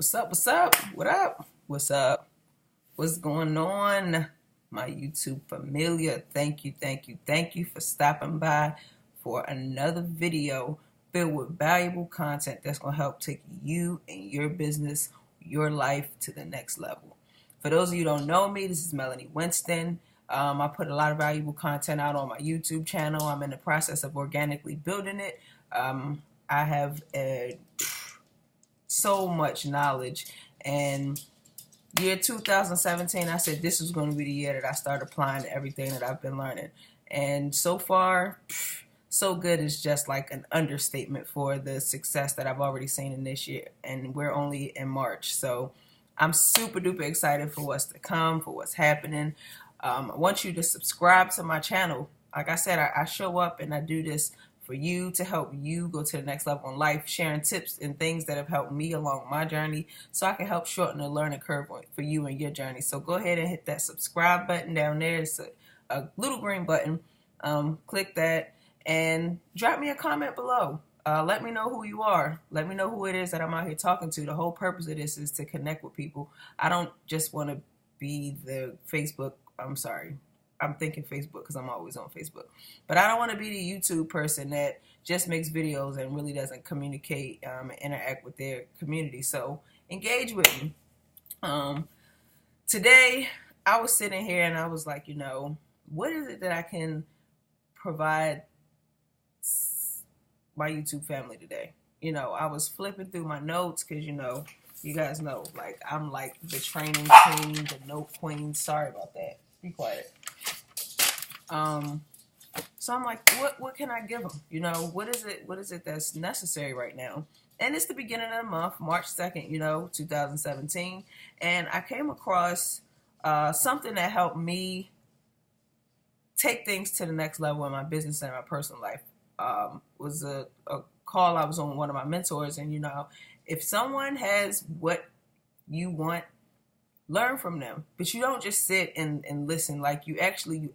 What's up? What's up? What up? What's up? What's going on, my YouTube familia? Thank you for stopping by for another video filled with valuable content that's going to help take you and your business, your life to the next level. For those of you who don't know me, this is Melanie Winston. I put a lot of valuable content out on my YouTube channel. I'm in the process of organically building it. I have so much knowledge, and year 2017, I said this was going to be the year that I started applying everything that I've been learning. And so far, so good is just like an understatement for the success that I've already seen in this year. And we're only in March. So I'm super duper excited for what's to come, for what's happening. I want you to subscribe to my channel. Like I said, I show up and I do this for you to help you go to the next level in life, sharing tips and things that have helped me along my journey so I can help shorten the learning curve for you and your journey. So go ahead and hit that subscribe button down there. It's a little green button. Click that and drop me a comment below. Let me know who you are. Let me know who it is that I'm out here talking to. The whole purpose of this is to connect with people. I don't just want to be the Facebook. I'm thinking Facebook because I'm always on Facebook. But I don't want to be the YouTube person that just makes videos and really doesn't communicate and interact with their community. So engage with me. Today, I was sitting here and I was like, what is it that I can provide my YouTube family today? I was flipping through my notes because, you guys know, like, I'm like the training queen, the note queen. Sorry about that. Be quiet. So I'm like, what can I give them? What is it that's necessary right now? And it's the beginning of the month, March 2nd, 2017. And I came across something that helped me take things to the next level in my business and my personal life. Was a call I was on with one of my mentors. And, if someone has what you want, learn from them. But you don't just sit and listen. Like, you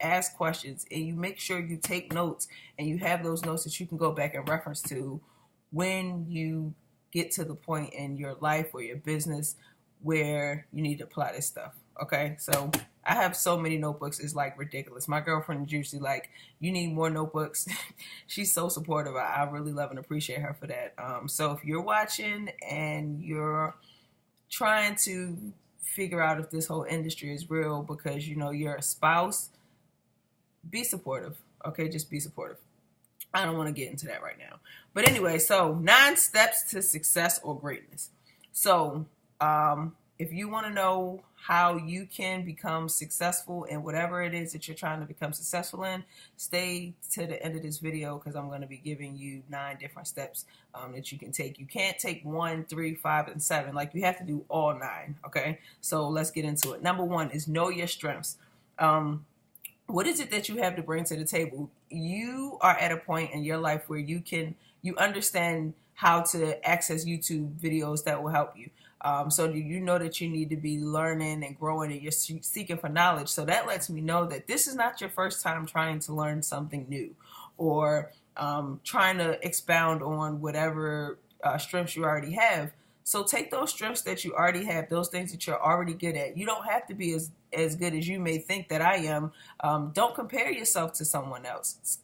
ask questions and you make sure you take notes and you have those notes that you can go back and reference to when you get to the point in your life or your business where you need to apply this stuff. Okay, so I have so many notebooks, it's like ridiculous. My girlfriend is usually like, you need more notebooks. She's so supportive. I really love and appreciate her for that. So if you're watching and you're trying to figure out if this whole industry is real because, you're a spouse, be supportive. Okay, just be supportive. I don't want to get into that right now. But anyway, so 9 steps to success or greatness. So, if you want to know how you can become successful in whatever it is that you're trying to become successful in, stay to the end of this video because I'm going to be giving you 9 different steps that you can take. You can't take 1, 3, 5, and 7. Like, you have to do all 9. Okay, so let's get into it. Number 1 is know your strengths. What is it that you have to bring to the table? You are at a point in your life where you understand how to access YouTube videos that will help you. So you know that you need to be learning and growing and you're seeking for knowledge. So that lets me know that this is not your first time trying to learn something new or trying to expound on whatever strengths you already have. So take those strengths that you already have, those things that you're already good at. You don't have to be as good as you may think that I am. Don't compare yourself to someone else.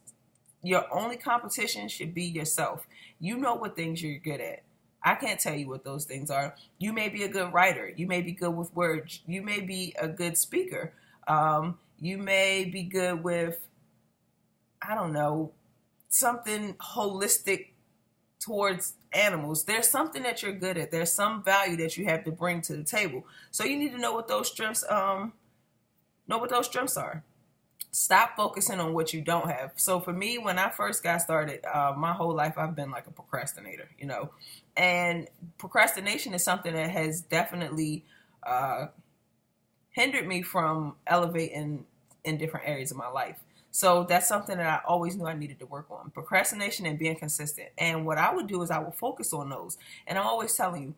Your only competition should be yourself. You know what things you're good at. I can't tell you what those things are. You may be a good writer. You may be good with words. You may be a good speaker. You may be good with, I don't know, something holistic towards animals. There's something that you're good at. There's some value that you have to bring to the table. So you need to know what those strengths are. Stop focusing on what you don't have. So for me, when I first got started, my whole life I've been like a procrastinator, and procrastination is something that has definitely hindered me from elevating in different areas of my life. So that's something that I always knew I needed to work on. Procrastination and being consistent. And what I would do is I would focus on those. And I'm always telling you,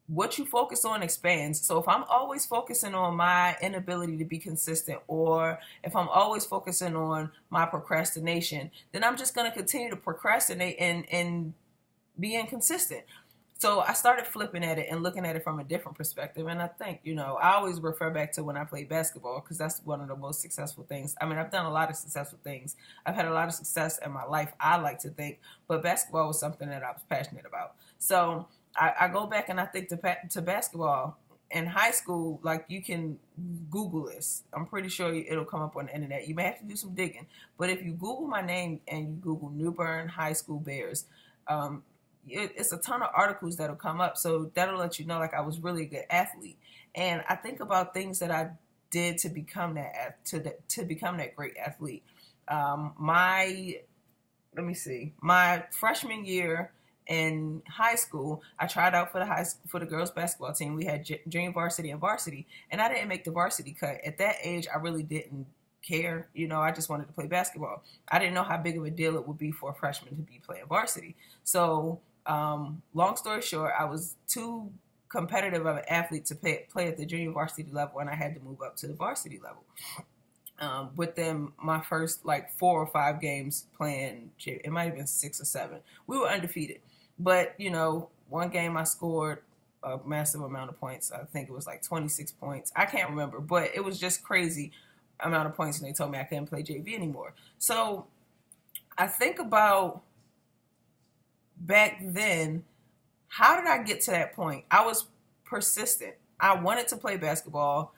what you focus on expands. So if I'm always focusing on my inability to be consistent, or if I'm always focusing on my procrastination, then I'm just going to continue to procrastinate and be inconsistent. So I started flipping at it and looking at it from a different perspective. And I think, I always refer back to when I played basketball because that's one of the most successful things. I mean, I've done a lot of successful things. I've had a lot of success in my life, I like to think, but basketball was something that I was passionate about. So I go back and I think to basketball. In high school, like, you can Google this. I'm pretty sure it'll come up on the internet. You may have to do some digging. But if you Google my name and you Google New Bern High School Bears, it's a ton of articles that'll come up. So that'll let you know, like, I was really a good athlete. And I think about things that I did to become to become that great athlete. My freshman year in high school, I tried out for the girls basketball team. We had junior varsity and varsity, and I didn't make the varsity cut. At that age, I really didn't care. I just wanted to play basketball. I didn't know how big of a deal it would be for a freshman to be playing varsity. So, long story short, I was too competitive of an athlete to play at the junior varsity level, and I had to move up to the varsity level. Within my first 4 or 5 games playing, it might have been 6 or 7. We were undefeated. But, one game I scored a massive amount of points. I think it was 26 points. I can't remember, but it was just crazy amount of points, and they told me I couldn't play JV anymore. So I think about back then, how did I get to that point? I was persistent. I wanted to play basketball.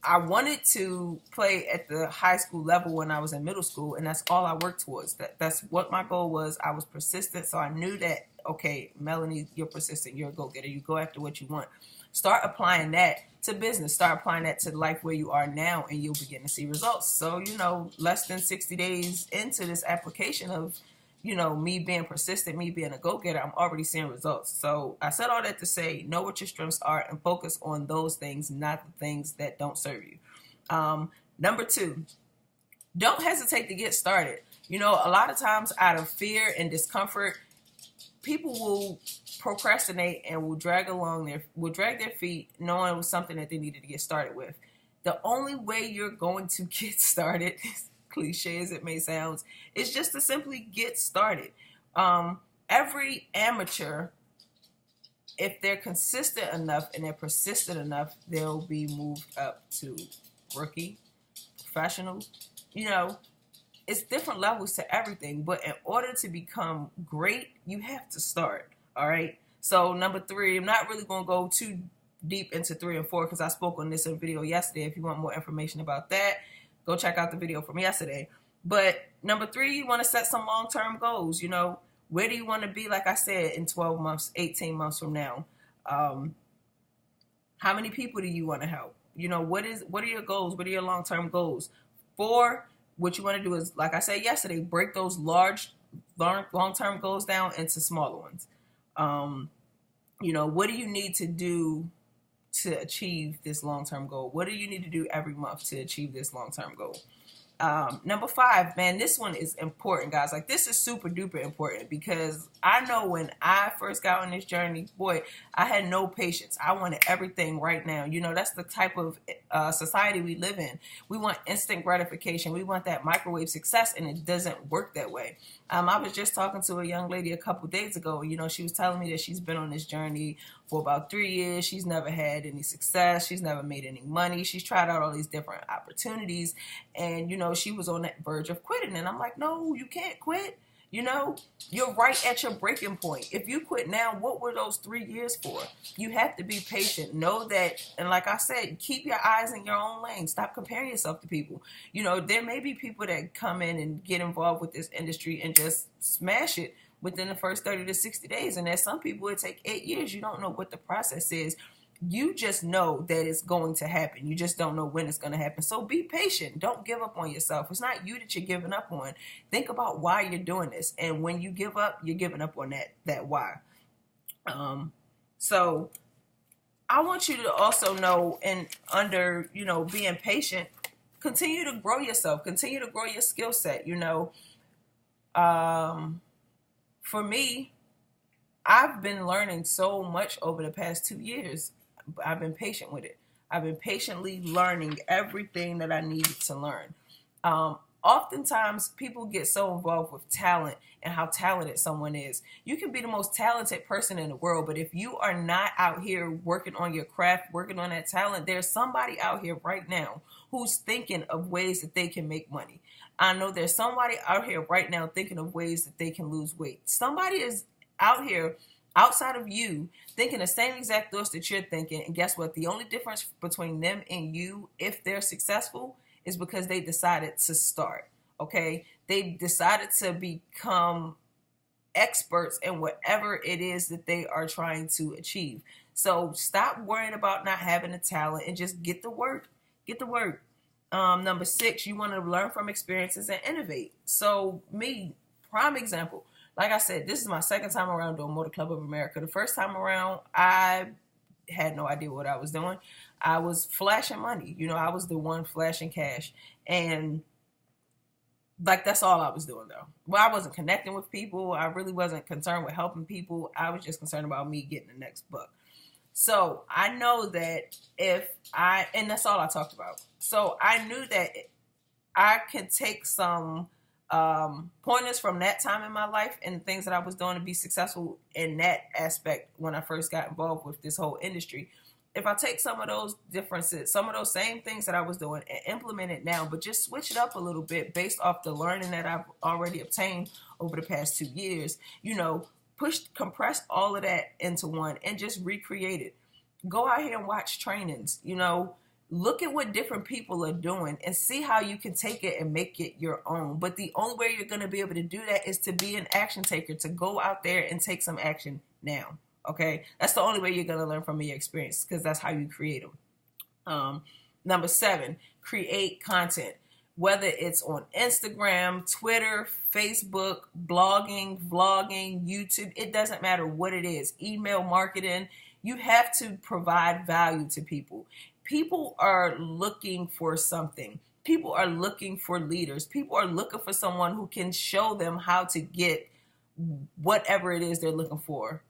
I wanted to play at the high school level when I was in middle school, and that's all I worked towards. That's what my goal was. I was persistent, so I knew that, okay, Melanie, you're persistent. You're a go-getter. You go after what you want. Start applying that to business. Start applying that to life where you are now, and you'll begin to see results. So, less than 60 days into this application of, me being persistent, me being a go-getter, I'm already seeing results. So I said all that to say, know what your strengths are and focus on those things, not the things that don't serve you. Number 2, don't hesitate to get started. A lot of times out of fear and discomfort, people will procrastinate and will drag their feet knowing it was something that they needed to get started with. The only way you're going to get started, cliche as it may sound, is just to simply get started. Every amateur, if they're consistent enough and they're persistent enough, they'll be moved up to rookie, professional. It's different levels to everything, but in order to become great, you have to start. All right. So number 3, I'm not really going to go too deep into 3 and 4 because I spoke on this in a video yesterday. If you want more information about that, go check out the video from yesterday. But number 3, you want to set some long-term goals. Where do you want to be, like I said, in 12 months, 18 months from now? How many people do you want to help? What are your goals? What are your long-term goals? 4, what you want to do is, like I said yesterday, break those large, long-term goals down into smaller ones. What do you need to do to achieve this long-term goal? What do you need to do every month to achieve this long-term goal? Number 5, man, this one is important, guys. This is super duper important because I know when I first got on this journey, boy, I had no patience. I wanted everything right now. That's the type of society we live in. We want instant gratification. We want that microwave success, and it doesn't work that way. I was just talking to a young lady a couple days ago. She was telling me that she's been on this journey for about 3 years. She's never had any success. She's never made any money. She's tried out all these different opportunities, and she was on that verge of quitting. And I'm like, no, you can't quit. You're right at your breaking point. If you quit now, what were those 3 years for? You have to be patient. Know that, and like I said, keep your eyes in your own lane. Stop comparing yourself to people. There may be people that come in and get involved with this industry and just smash it within the first 30 to 60 days. And there's some people it take 8 years. You don't know what the process is. You just know that it's going to happen. You just don't know when it's going to happen. So be patient. Don't give up on yourself. It's not you that you're giving up on. Think about why you're doing this. And when you give up, you're giving up on that why. So I want you to also know, and under, being patient, continue to grow yourself. Continue to grow your skill set. For me, I've been learning so much over the past 2 years. I've been patient with it. I've been patiently learning everything that I needed to learn. Oftentimes people get so involved with talent and how talented someone is. You can be the most talented person in the world, but if you are not out here working on your craft, working on that talent, there's somebody out here right now who's thinking of ways that they can make money. I know there's somebody out here right now thinking of ways that they can lose weight. Somebody is out here outside of you thinking the same exact thoughts that you're thinking. And guess what? The only difference between them and you, if they're successful, is because they decided to start. Okay? They decided to become experts in whatever it is that they are trying to achieve. So stop worrying about not having the talent and just get to work. Get to work. Number 6, you want to learn from experiences and innovate. So me, prime example. Like I said, this is my second time around doing Motor Club of America. The first time around, I had no idea what I was doing. I was flashing money. You know, I was the one flashing cash. And like, that's all I was doing, though. Well, I wasn't connecting with people. I really wasn't concerned with helping people. I was just concerned about me getting the next buck. So I know that and that's all I talked about. So I knew that I could take some pointers from that time in my life and things that I was doing to be successful in that aspect when I first got involved with this whole industry. If I take some of those differences, some of those same things that I was doing and implement it now, but just switch it up a little bit based off the learning that I've already obtained over the past 2 years, compress all of that into one and just recreate it. Go out here and watch trainings, look at what different people are doing and see how you can take it and make it your own. But the only way you're going to be able to do that is to be an action taker, to go out there and take some action now. Okay, that's the only way you're going to learn from your experience, because that's how you create them. Number 7, create content, whether it's on Instagram, Twitter, Facebook, blogging, vlogging, YouTube. It doesn't matter what it is. Email marketing. You have to provide value to people. People are looking for something. People are looking for leaders. People are looking for someone who can show them how to get whatever it is they're looking for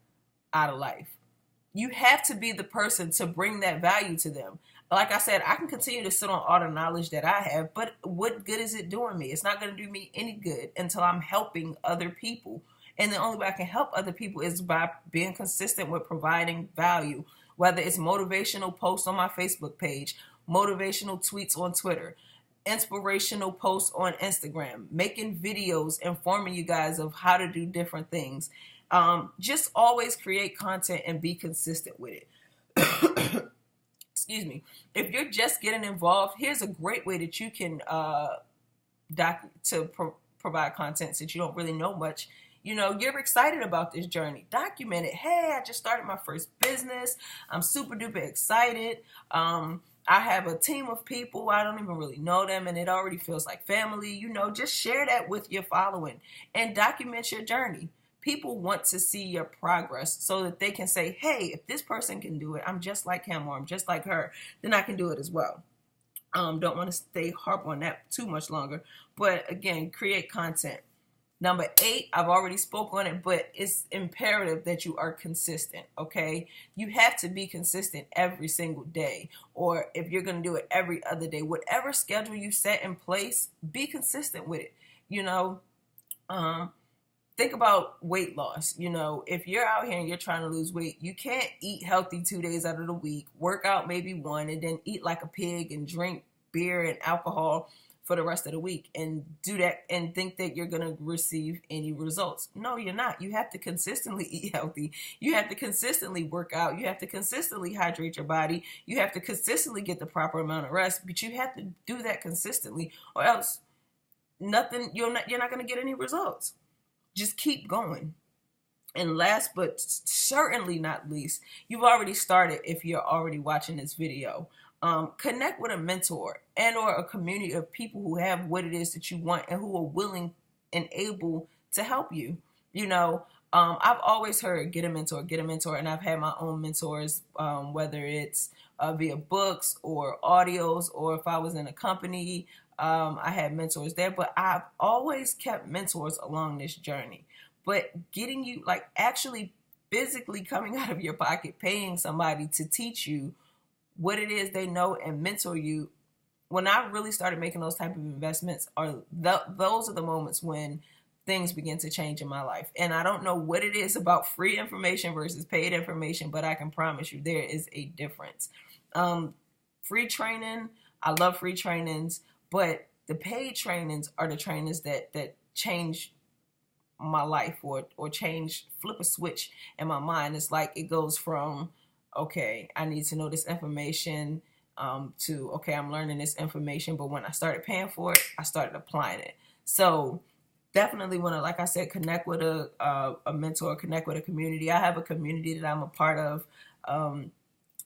out of life. You have to be the person to bring that value to them. Like I said, I can continue to sit on all the knowledge that I have, but what good is it doing me? It's not going to do me any good until I'm helping other people. And the only way I can help other people is by being consistent with providing value, whether it's motivational posts on my Facebook page, motivational tweets on Twitter, inspirational posts on Instagram, making videos informing you guys of how to do different things. Just always create content and be consistent with it. Excuse me. If you're just getting involved, here's a great way that you can provide content since you don't really know much. You're excited about this journey. Document it. Hey, I just started my first business. I'm super duper excited. I have a team of people. I don't even really know them, and it already feels like family. Just share that with your following and document your journey. People want to see your progress so that they can say, hey, if this person can do it, I'm just like him or I'm just like her, then I can do it as well. Don't want to harp on that too much longer. But again, create content. Number 8, I've already spoke on it, but it's imperative that you are consistent, okay? You have to be consistent every single day, or if you're going to do it every other day, whatever schedule you set in place, be consistent with it. Think about weight loss. If you're out here and you're trying to lose weight, you can't eat healthy 2 days out of the week, work out maybe 1, and then eat like a pig and drink beer and alcohol for the rest of the week and do that and think that you're going to receive any results. No, you're not. You have to consistently eat healthy. You have to consistently work out. You have to consistently hydrate your body. You have to consistently get the proper amount of rest, but you have to do that consistently, or else you're not going to get any results. Just keep going. And last but certainly not least, you've already started if you're already watching this video. Connect with a mentor and or a community of people who have what it is that you want and who are willing and able to help you. I've always heard get a mentor, and I've had my own mentors, whether it's via books or audios, or if I was in a company, I had mentors there, but I've always kept mentors along this journey. But getting you, like, actually physically coming out of your pocket, paying somebody to teach you what it is they know and mentor you when I really started making those type of investments, those are the moments when things begin to change in my life. And I don't know what it is about free information versus paid information, but I can promise you there is a difference. Free training, I love free trainings, but the paid trainings are the trainings that change my life, or change, flip a switch in my mind. It's like it goes from, okay, I need to know this information, to, okay, I'm learning this information. But when I started paying for it, I started applying it. So definitely want to, like I said, connect with a mentor, connect with a community. I have a community that I'm a part of.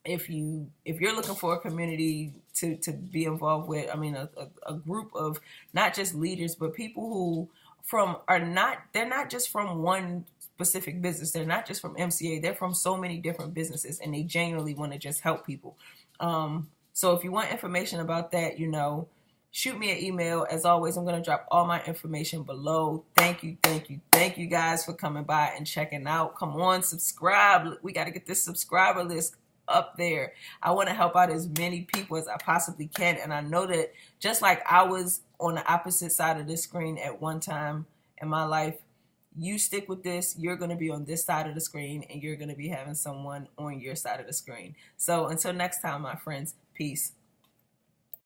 If you're looking for a community to be involved with, I mean, a group of not just leaders, but people who they're not just from one specific business. They're not just from MCA. They're from so many different businesses, and they genuinely want to just help people. So if you want information about that, shoot me an email. As always, I'm going to drop all my information below. Thank you guys for coming by and checking out. Come on, subscribe. We got to get this subscriber list up there. I want to help out as many people as I possibly can. And I know that just like I was on the opposite side of the screen at one time in my life, you stick with this, you're going to be on this side of the screen, and you're going to be having someone on your side of the screen. So until next time, my friends, peace.